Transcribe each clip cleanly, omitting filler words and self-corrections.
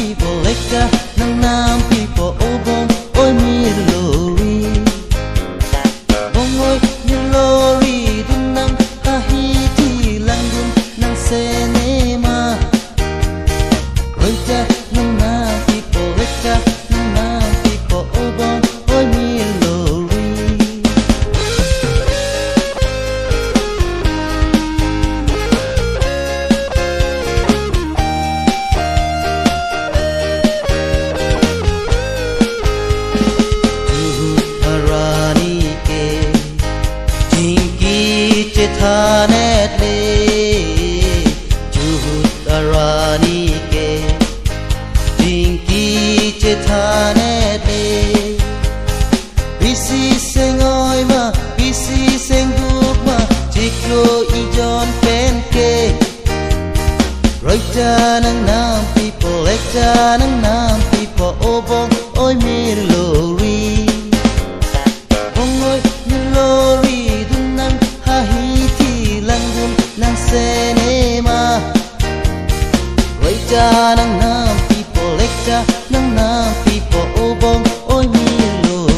people leka nang nam people obong oi mi lori bong oi mi lori dun nang ha hi ti lang dun nang senema leka nang nam people leka nang nam people obong oi mi lori Thanet le Juhut arani ke Jinki che thanet le Bisi sengoi ma Bisi senguk ma Jiklo ijon pen ke Roita nang nam people Ekta nang nam people Obong oi mir lori Bong oi mir lori Dun nang hahi nang senema Roita nang nam people Ekta nang nam people Obong oi mi lori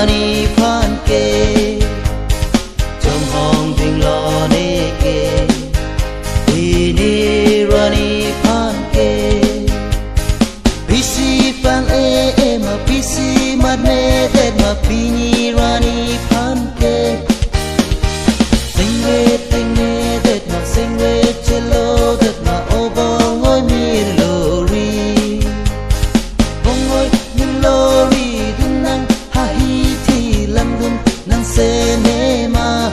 Rani phan ke Trong hong tình lo ne ke Ini rani phan ke Bisi phan ma bisi mat ne det ma bini rani phan ke Sing ve det ma sing ve chelo det ma obong oi mi lori Bong oi mi lori dun nang nang senema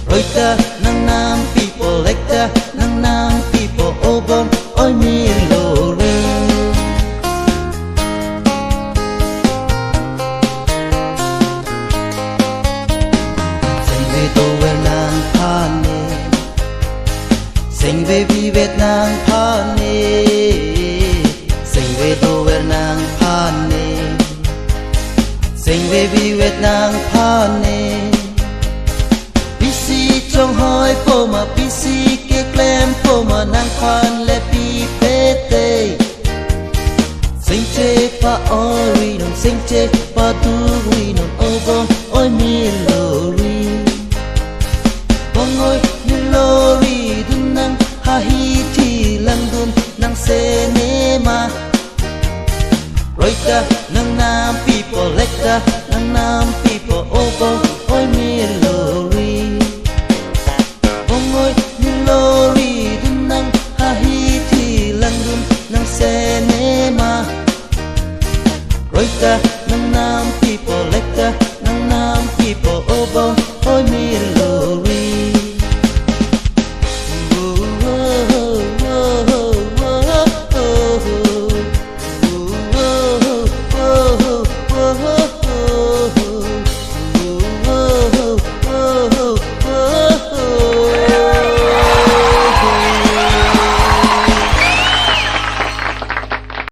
Roita nang nam people Ekta nang nam people Obong oi mi lori Sing ve to wer nang phan ne Sing ve vi vet nang phan ne Sing ve to wer nang phan ne Sing về vi Việt Nam phan ne Bisi trong hoi po ma bisi ke klem po ma nang phan le pi pete Sing che pa ori non sing che pa tu ri non obong oi mi lori Bong oi mi lori dun nang ha hi ti lang dun nang senema Roita nang nam people Ekta nang nam people Obong oi mi lori